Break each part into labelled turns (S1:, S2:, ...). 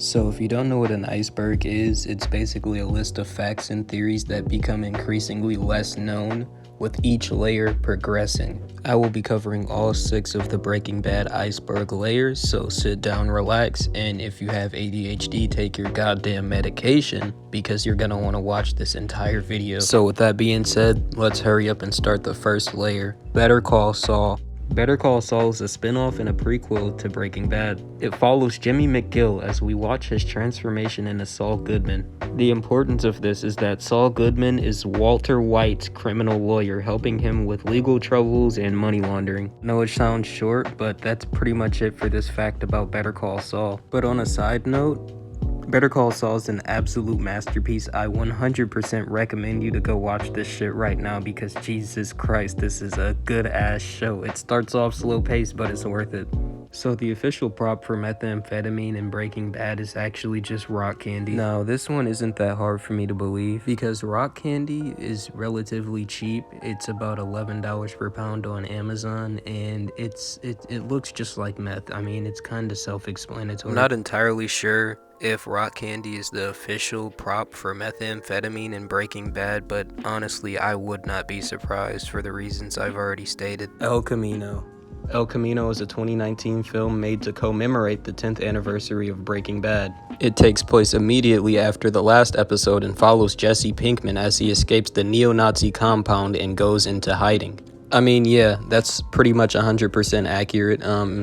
S1: So if you don't know what an iceberg is, it's basically a list of facts and theories that become increasingly less known with each layer progressing. I will be covering all 6 of the Breaking Bad iceberg layers, so sit down, relax, and if you have ADHD, take your goddamn medication because you're gonna want to watch this entire video. So with that being said, let's hurry up and start the first layer. Better Call Saul. Better Call Saul is a spin-off and a prequel to Breaking Bad. It follows Jimmy McGill as we watch his transformation into Saul Goodman. The importance of this is that Saul Goodman is Walter White's criminal lawyer, helping him with legal troubles and money laundering. I know it sounds short, but that's pretty much it for this fact about Better Call Saul. But on a side note, Better Call Saul is an absolute masterpiece. I 100% recommend you to go watch this shit right now because Jesus Christ, this is a good ass show. It starts off slow paced, but it's worth it. So the official prop for methamphetamine in Breaking Bad is actually just rock candy. Now this one isn't that hard for me to believe because rock candy is relatively cheap. It's about $11 per pound on Amazon and it looks just like meth. I mean, it's kind of self-explanatory. I'm not entirely sure if rock candy is the official prop for methamphetamine in Breaking Bad, but honestly, I would not be surprised for the reasons I've already stated. El Camino. El Camino is a 2019 film made to commemorate the 10th anniversary of Breaking Bad. It takes place immediately after the last episode and follows Jesse Pinkman as he escapes the neo-Nazi compound and goes into hiding. I mean, yeah, that's pretty much 100% accurate.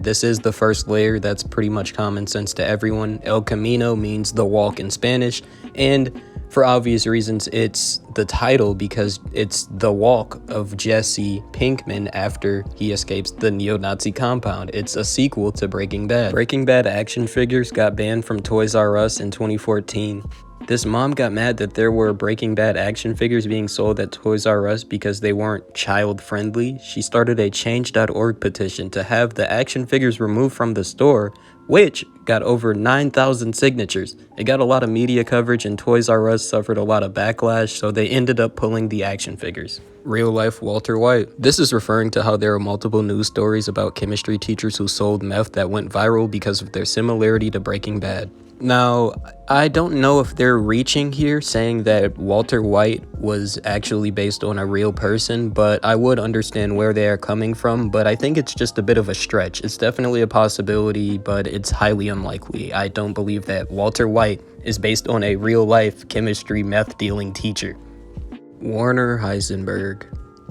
S1: This is the first layer. That's pretty much common sense to everyone. El Camino means the walk in Spanish, and for obvious reasons, it's the title because it's the walk of Jesse Pinkman after he escapes the neo-Nazi compound. It's a sequel to Breaking Bad. Breaking Bad action figures got banned from Toys R Us in 2014. This mom got mad that there were Breaking Bad action figures being sold at Toys R Us because they weren't child-friendly. She started a Change.org petition to have the action figures removed from the store, which got over 9,000 signatures. It got a lot of media coverage and Toys R Us suffered a lot of backlash, so they ended up pulling the action figures. Real-life Walter White. This is referring to how there are multiple news stories about chemistry teachers who sold meth that went viral because of their similarity to Breaking Bad. Now, I don't know if they're reaching here saying that Walter White was actually based on a real person, but I would understand where they are coming from, but I think it's just a bit of a stretch. It's definitely a possibility, but it's highly unlikely. I don't believe that Walter White is based on a real-life chemistry meth-dealing teacher. Werner Heisenberg.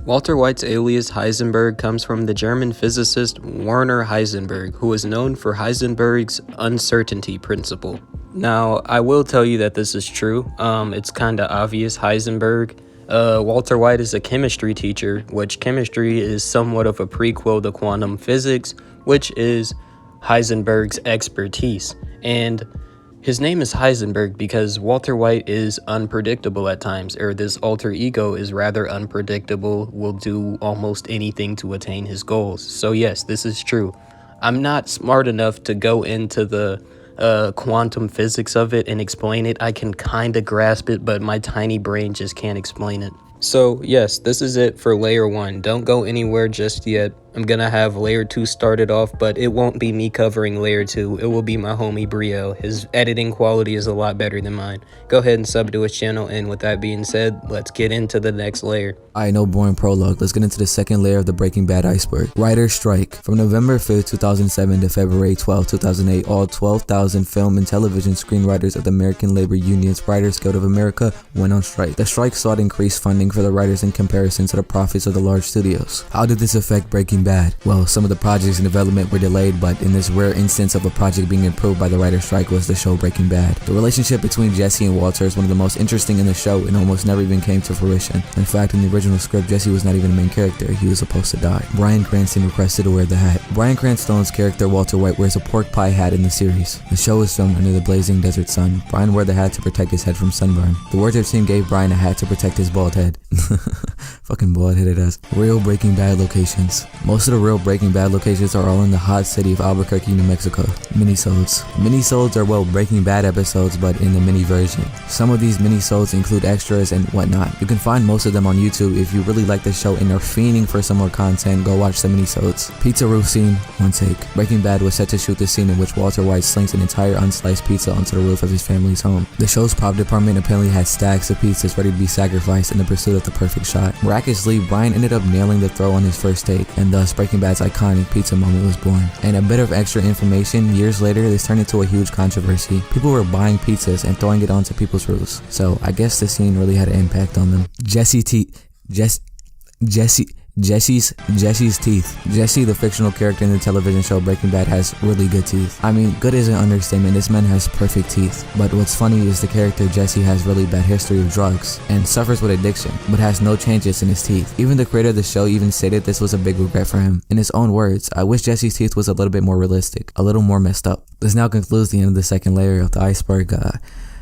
S1: Walter White's alias Heisenberg comes from the German physicist Werner Heisenberg, who is known for Heisenberg's uncertainty principle. Now, I will tell you that this is true. It's kind of obvious. Heisenberg. Walter White is a chemistry teacher, which chemistry is somewhat of a prequel to quantum physics, which is Heisenberg's expertise. And his name is Heisenberg because Walter White is unpredictable at times, or this alter ego is rather unpredictable, will do almost anything to attain his goals. So yes, this is true. I'm not smart enough to go into the quantum physics of it and explain it. I can kind of grasp it, but my tiny brain just can't explain it. So yes, this is it for layer 1. Don't go anywhere just yet. I'm gonna have layer 2 started off, but it won't be me covering layer 2. It will be my homie Brio. His editing quality is a lot better than mine. Go ahead and sub to his channel, and with that being said, let's get into the next layer.
S2: Alright, no boring prologue. Let's get into the second layer of the Breaking Bad iceberg. Writer's strike. From November 5th, 2007 to February 12, 2008, all 12,000 film and television screenwriters of the American Labor Union's Writers Guild of America went on strike. The strike sought increased funding for the writers in comparison to the profits of the large studios. How did this affect Breaking Bad? Well, some of the projects in development were delayed, but in this rare instance of a project being improved by the writer's strike was the show Breaking Bad. The relationship between Jesse and Walter is one of the most interesting in the show and almost never even came to fruition. In fact, in the original script, Jesse was not even the main character. He was supposed to die. Bryan Cranston requested to wear the hat. Bryan Cranston's character Walter White wears a pork pie hat in the series. The show is filmed under the blazing desert sun. Bryan wore the hat to protect his head from sunburn. The Wardrobe team gave Bryan a hat to protect his bald head. Fucking bald-headed ass. Real Breaking Bad locations. Most of the real Breaking Bad locations are all in the hot city of Albuquerque, New Mexico. Minisodes. Minisodes are, well, Breaking Bad episodes, but in the mini version. Some of these minisodes include extras and whatnot. You can find most of them on YouTube. If you really like the show and are fiending for some more content, go watch the minisodes. Pizza roof scene, one take. Breaking Bad was set to shoot the scene in which Walter White slings an entire unsliced pizza onto the roof of his family's home. The show's prop department apparently had stacks of pizzas ready to be sacrificed in the pursuit of the perfect shot. Miraculously, Brian ended up nailing the throw on his first take, and thus Breaking Bad's iconic pizza moment was born. And a bit of extra information, years later this turned into a huge controversy. People were buying pizzas and throwing it onto people's roofs, so I guess the scene really had an impact on them. Jesse's teeth. Jesse, the fictional character in the television show Breaking Bad, has really good teeth. I mean, good is an understatement. This man has perfect teeth. But what's funny is the character Jesse has really bad history of drugs and suffers with addiction, but has no changes in his teeth. Even the creator of the show even stated this was a big regret for him. In his own words, "I wish Jesse's teeth was a little bit more realistic, a little more messed up." This now concludes the end of the second layer of the iceberg.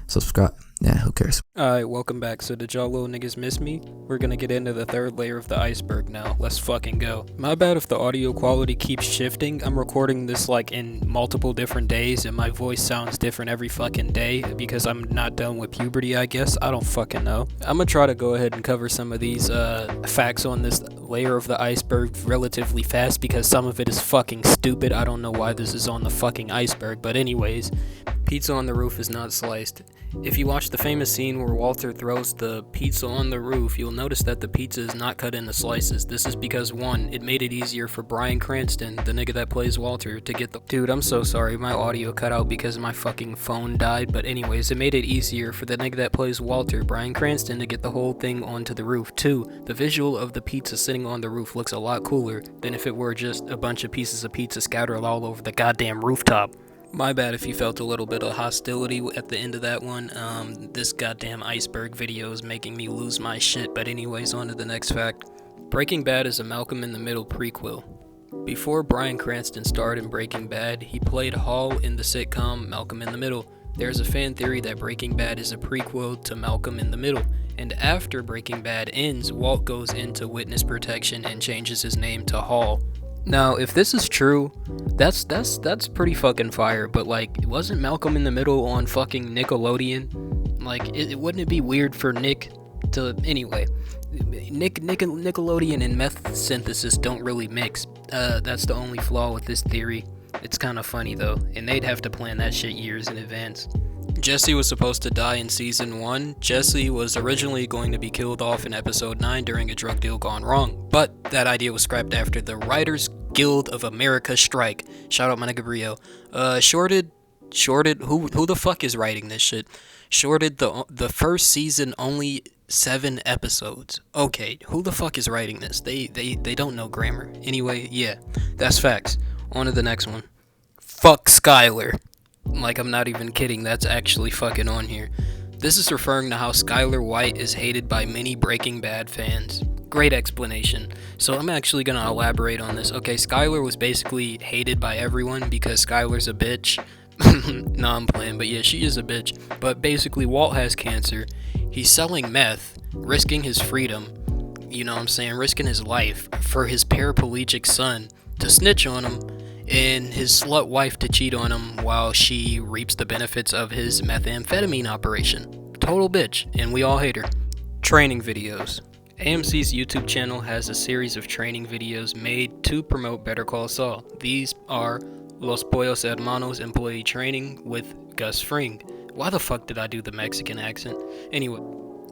S2: Subscribe. Yeah, who cares?
S1: Alright, welcome back. So did y'all little niggas miss me? We're gonna get into the third layer of the iceberg now. Let's fucking go. My bad if the audio quality keeps shifting. I'm recording this like in multiple different days and my voice sounds different every fucking day because I'm not done with puberty, I guess. I don't fucking know. I'm gonna try to go ahead and cover some of these facts on this layer of the iceberg relatively fast because some of it is fucking stupid. I don't know why this is on the fucking iceberg, but anyways, pizza on the roof is not sliced. If you watch the famous scene where Walter throws the pizza on the roof, you'll notice that the pizza is not cut into slices. This is because, one, it made it easier for Bryan Cranston, the nigga that plays Walter, to get the— Dude, I'm so sorry, my audio cut out because my fucking phone died, but anyways, it made it easier for the nigga that plays Walter, Bryan Cranston, to get the whole thing onto the roof. Two, the visual of the pizza sitting on the roof looks a lot cooler than if it were just a bunch of pieces of pizza scattered all over the goddamn rooftop. My bad if you felt a little bit of hostility at the end of that one. This goddamn iceberg video is making me lose my shit. But anyways, on to the next fact. Breaking Bad is a Malcolm in the Middle prequel. Before Bryan Cranston starred in Breaking Bad, he played Hall in the sitcom Malcolm in the Middle. There's a fan theory that Breaking Bad is a prequel to Malcolm in the Middle. And after Breaking Bad ends, Walt goes into witness protection and changes his name to Hall. Now, if this is true, that's pretty fucking fire, but like, wasn't Malcolm in the Middle on fucking Nickelodeon? Like, wouldn't it be weird for Nick to— anyway, Nickelodeon and meth synthesis don't really mix. That's the only flaw with this theory. It's kind of funny though, and they'd have to plan that shit years in advance. Jesse was supposed to die in season 1. Jesse was originally going to be killed off in episode 9 during a drug deal gone wrong, but that idea was scrapped after the Writers Guild of America strike. Shout out my nigga Brio. Shorted, who the fuck is writing this shit? Shorted the first season only 7 episodes. Okay, who the fuck is writing this? They don't know grammar. Anyway, yeah, that's facts. On to the next one. Fuck Skyler. Like, I'm not even kidding, that's actually fucking on here. This is referring to how Skyler White is hated by many Breaking Bad fans. Great explanation. So I'm actually gonna elaborate on this. Okay, Skyler was basically hated by everyone because Skyler's a bitch. No, I'm playing, but yeah, she is a bitch. But basically, Walt has cancer. He's selling meth, risking his freedom, you know what I'm saying, risking his life for his paraplegic son to snitch on him, and his slut wife to cheat on him while she reaps the benefits of his methamphetamine operation. Total bitch, and we all hate her. Training videos. AMC's YouTube channel has a series of training videos made to promote Better Call Saul. These are Los Pollos Hermanos employee training with Gus Fring. Why the fuck did I do the Mexican accent? Anyway,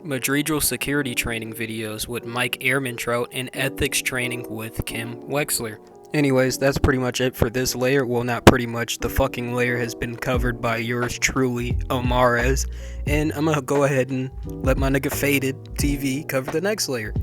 S1: Madrigal security training videos with Mike Ehrmantraut and ethics training with Kim Wexler. Anyways, that's pretty much it for this layer. Well, not pretty much. The fucking layer has been covered by yours truly, Omarez. And I'm gonna go ahead and let my nigga Faded TV cover the next layer.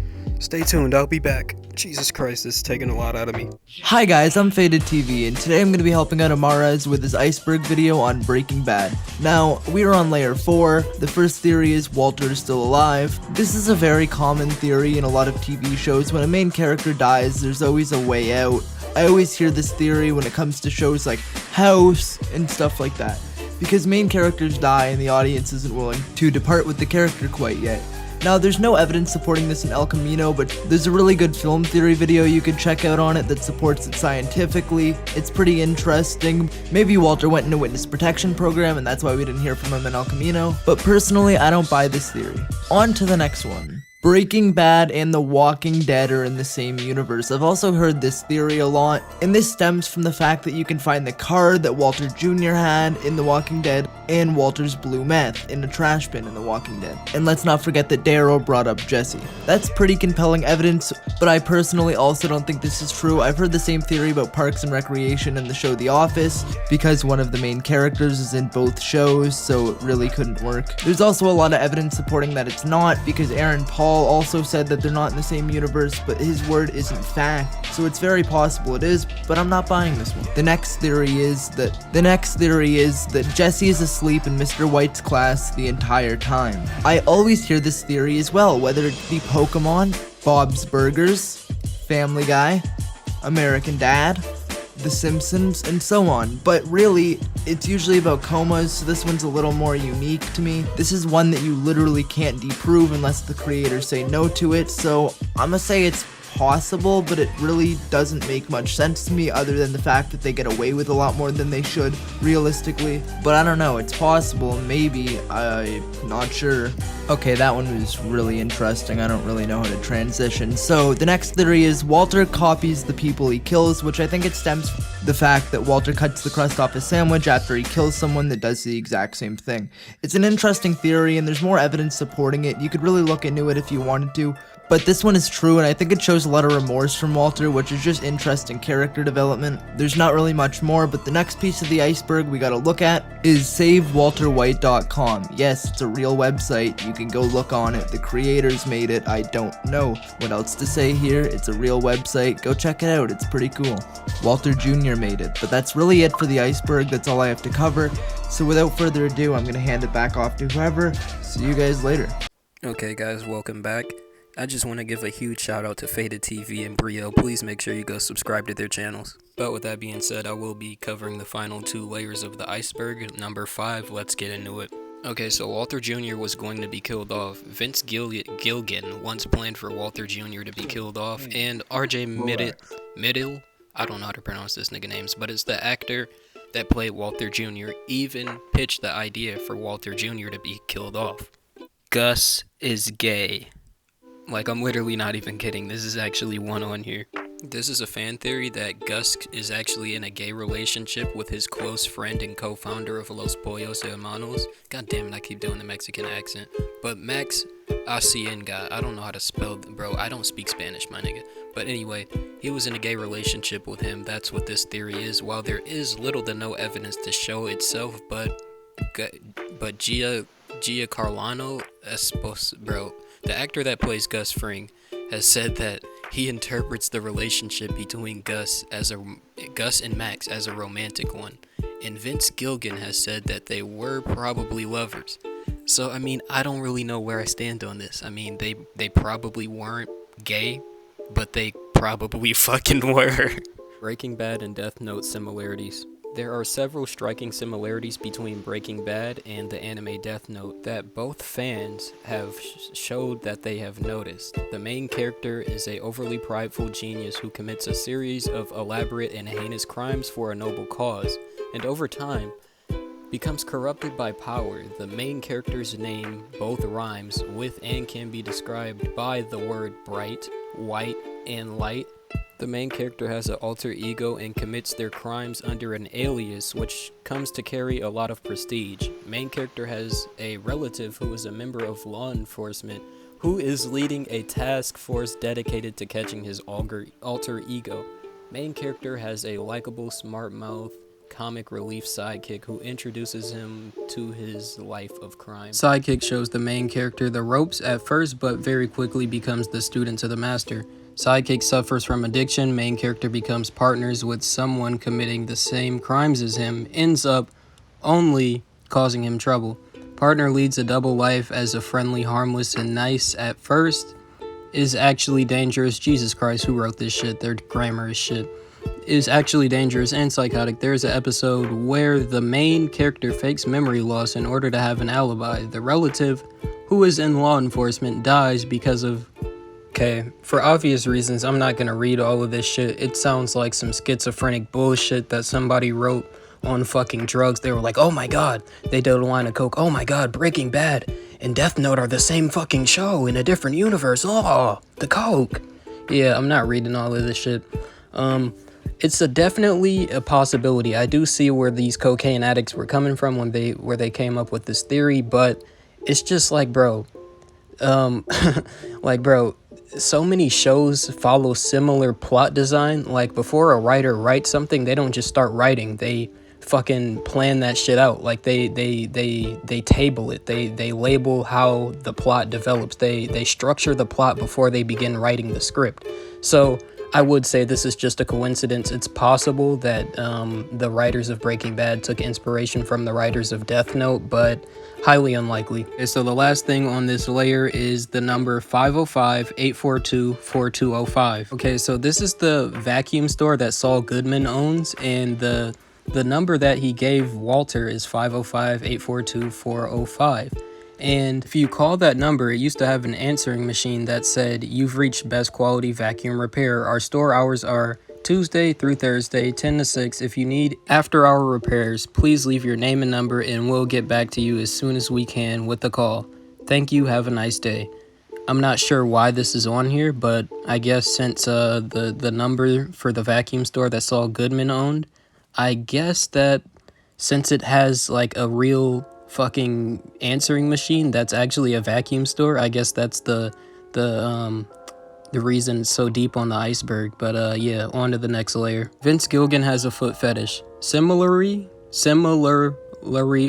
S1: Stay tuned, I'll be back. Jesus Christ, this is taking a lot out of me.
S3: Hi guys, I'm Faded TV, and today I'm going to be helping out Amarez with his Iceberg video on Breaking Bad. Now, we are on layer 4. The first theory is Walter is still alive. This is a very common theory in a lot of TV shows. When a main character dies, there's always a way out. I always hear this theory when it comes to shows like House and stuff like that, because main characters die and the audience isn't willing to depart with the character quite yet. Now, there's no evidence supporting this in El Camino, but there's a really good film theory video you could check out on it that supports it scientifically. It's pretty interesting. Maybe Walter went into witness protection program and that's why we didn't hear from him in El Camino, but personally, I don't buy this theory. On to the next one. Breaking Bad and The Walking Dead are in the same universe. I've also heard this theory a lot, and this stems from the fact that you can find the card that Walter Jr. had in The Walking Dead and Walter's blue meth in a trash bin in The Walking Dead. And let's not forget that Daryl brought up Jesse. That's pretty compelling evidence, but I personally also don't think this is true. I've heard the same theory about Parks and Recreation and the show The Office, because one of the main characters is in both shows, so it really couldn't work. There's also a lot of evidence supporting that it's not, because Aaron Paul also said that they're not in the same universe, but his word isn't fact, so it's very possible it is, but I'm not buying this one. The next theory is that Jesse is asleep in Mr. White's class the entire time. I always hear this theory as well, whether it be Pokemon, Bob's Burgers, Family Guy, American Dad, The Simpsons, and so on, but really, it's usually about comas, so this one's a little more unique to me. This is one that you literally can't disprove unless the creators say no to it, so I'm gonna say it's possible, but it really doesn't make much sense to me other than the fact that they get away with a lot more than they should, realistically. But I don't know, it's possible, maybe, I'm not sure. Okay, that one was really interesting. I don't really know how to transition. So the next theory is Walter copies the people he kills, which I think it stems from the fact that Walter cuts the crust off his sandwich after he kills someone that does the exact same thing. It's an interesting theory and there's more evidence supporting it. You could really look into it if you wanted to. But this one is true, and I think it shows a lot of remorse from Walter, which is just interesting character development. There's not really much more, but the next piece of the iceberg we gotta look at is SaveWalterWhite.com. Yes, it's a real website. You can go look on it. The creators made it. I don't know what else to say here. It's a real website. Go check it out. It's pretty cool. Walter Jr. made it. But that's really it for the iceberg. That's all I have to cover. So without further ado, I'm gonna hand it back off to whoever. See you guys later.
S1: Okay guys, welcome back. I just want to give a huge shout out to Faded TV and Brio. Please make sure you go subscribe to their channels. But with that being said, I will be covering the final 2 layers of the iceberg. Number 5, let's get into it. Okay, so Walter Jr. was going to be killed off. Vince Gilligan once planned for Walter Jr. to be killed off, and RJ Middle, I don't know how to pronounce this nigga names, but it's the actor that played Walter Jr. even pitched the idea for Walter Jr. to be killed off. Gus is gay. Like, I'm literally not even kidding. This is actually one on here. This is a fan theory that Gus is actually in a gay relationship with his close friend and co-founder of Los Pollos Hermanos. God damn it, I keep doing the Mexican accent. But Max Hacienda, I don't know how to spell, bro. I don't speak Spanish, my nigga. But anyway, he was in a gay relationship with him. That's what this theory is. While there is little to no evidence to show itself, but Giancarlo Esposito, bro, the actor that plays Gus Fring, has said that he interprets the relationship between Gus and Max as a romantic one, and Vince Gilligan has said that they were probably lovers. So I mean, I don't really know where I stand on this. I mean, they probably weren't gay, but they probably fucking were. Breaking Bad and Death Note similarities. There are several striking similarities between Breaking Bad and the anime Death Note that both fans have showed that they have noticed. The main character is a overly prideful genius who commits a series of elaborate and heinous crimes for a noble cause, and over time, becomes corrupted by power. The main character's name both rhymes with and can be described by the word bright, white, and light. The main character has an alter ego and commits their crimes under an alias, which comes to carry a lot of prestige. Main character has a relative who is a member of law enforcement who is leading a task force dedicated to catching his alter ego. Main character has a likable, smart mouth, comic relief sidekick who introduces him to his life of crime. Sidekick shows the main character the ropes at first, but very quickly becomes the student to the master. Sidekick suffers from addiction. Main character becomes partners with someone committing the same crimes as him, ends up only causing him trouble. Partner leads a double life as a friendly, harmless, and nice at first, is actually dangerous. Jesus Christ, who wrote this shit? Their grammar is shit. Is actually dangerous and psychotic. There's an episode where the main character fakes memory loss in order to have an alibi. The relative, who is in law enforcement dies because of... Okay, for obvious reasons, I'm not gonna read all of this shit. It sounds like some schizophrenic bullshit that somebody wrote on fucking drugs. They were like, oh my god, they did a line of coke. Oh my god, Breaking Bad and Death Note are the same fucking show in a different universe. Oh, the coke. Yeah, I'm not reading all of this shit. It's definitely a possibility. I do see where these cocaine addicts were coming from where they came up with this theory, but it's just like, bro, like, bro, so many shows follow similar plot design. Like, before a writer writes something, they don't just start writing. They fucking plan that shit out. Like, they table it. They label how the plot develops. They structure the plot before they begin writing the script. So I would say this is just a coincidence. It's possible that the writers of Breaking Bad took inspiration from the writers of Death Note, but highly unlikely. Okay, so the last thing on this layer is the number 505-842-4205. Okay, so this is the vacuum store that Saul Goodman owns, and the number that he gave Walter is 505-842-405. And if you call that number, it used to have an answering machine that said, "You've reached best quality vacuum repair. Our store hours are Tuesday through Thursday, 10 to 6. If you need after-hour repairs, please leave your name and number and we'll get back to you as soon as we can with the call. Thank you, have a nice day." I'm not sure why this is on here, but I guess since the number for the vacuum store that Saul Goodman owned, I guess that since it has like a real fucking answering machine that's actually a vacuum store, I guess that's the reason it's so deep on the iceberg. But yeah, on to the next layer. Vince Gilligan has a foot fetish. Similarly,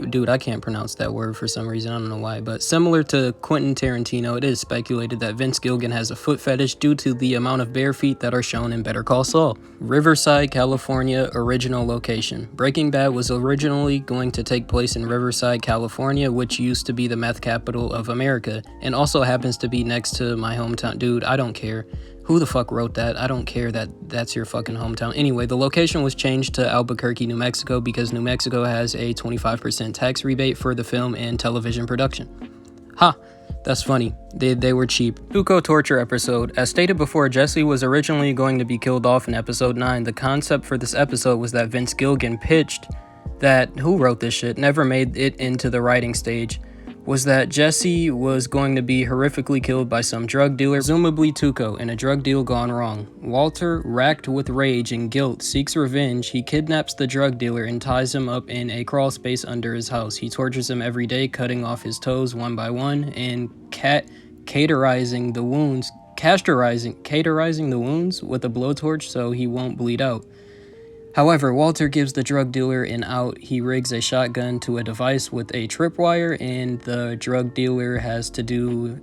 S1: dude, I can't pronounce that word for some reason, I don't know why, but similar to Quentin Tarantino, it is speculated that Vince Gilligan has a foot fetish due to the amount of bare feet that are shown in Better Call Saul. Riverside, California, original location. Breaking Bad was originally going to take place in Riverside, California, which used to be the meth capital of America, and also happens to be next to my hometown. Dude, I don't care. Who the fuck wrote that? I don't care that that's your fucking hometown. Anyway, the location was changed to Albuquerque, New Mexico because New Mexico has a 25% tax rebate for the film and television production. Ha! That's funny. They were cheap. Tuco torture episode. As stated before, Jesse was originally going to be killed off in episode 9. The concept for this episode was that Vince Gilligan pitched that, who wrote this shit, never made it into the writing stage, was that Jesse was going to be horrifically killed by some drug dealer, presumably Tuco, in a drug deal gone wrong. Walter, racked with rage and guilt, seeks revenge. He kidnaps the drug dealer and ties him up in a crawl space under his house. He tortures him every day, cutting off his toes one by one and cauterizing the wounds with a blowtorch so he won't bleed out. However, Walter gives the drug dealer an out. He rigs a shotgun to a device with a tripwire, and the drug dealer has to do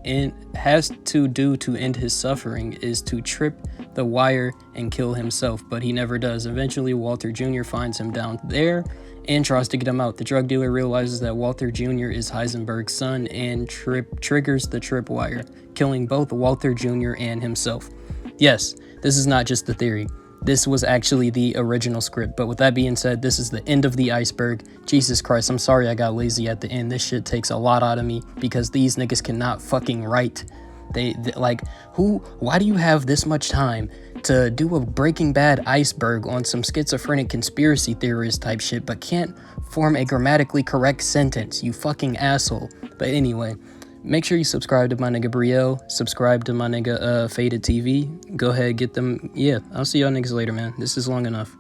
S1: to end his suffering is to trip the wire and kill himself, but he never does. Eventually, Walter Jr. finds him down there and tries to get him out. The drug dealer realizes that Walter Jr. is Heisenberg's son and triggers the tripwire, killing both Walter Jr. and himself. Yes, this is not just the theory. This was actually the original script. But with that being said, this is the end of the iceberg. Jesus Christ, I'm sorry I got lazy at the end. This shit takes a lot out of me because these niggas cannot fucking write. They like, why do you have this much time to do a Breaking Bad iceberg on some schizophrenic conspiracy theorist type shit, but can't form a grammatically correct sentence, you fucking asshole. But anyway, make sure you subscribe to my nigga Brielle, subscribe to my nigga Faded TV. Go ahead, get them. Yeah, I'll see y'all niggas later, man. This is long enough.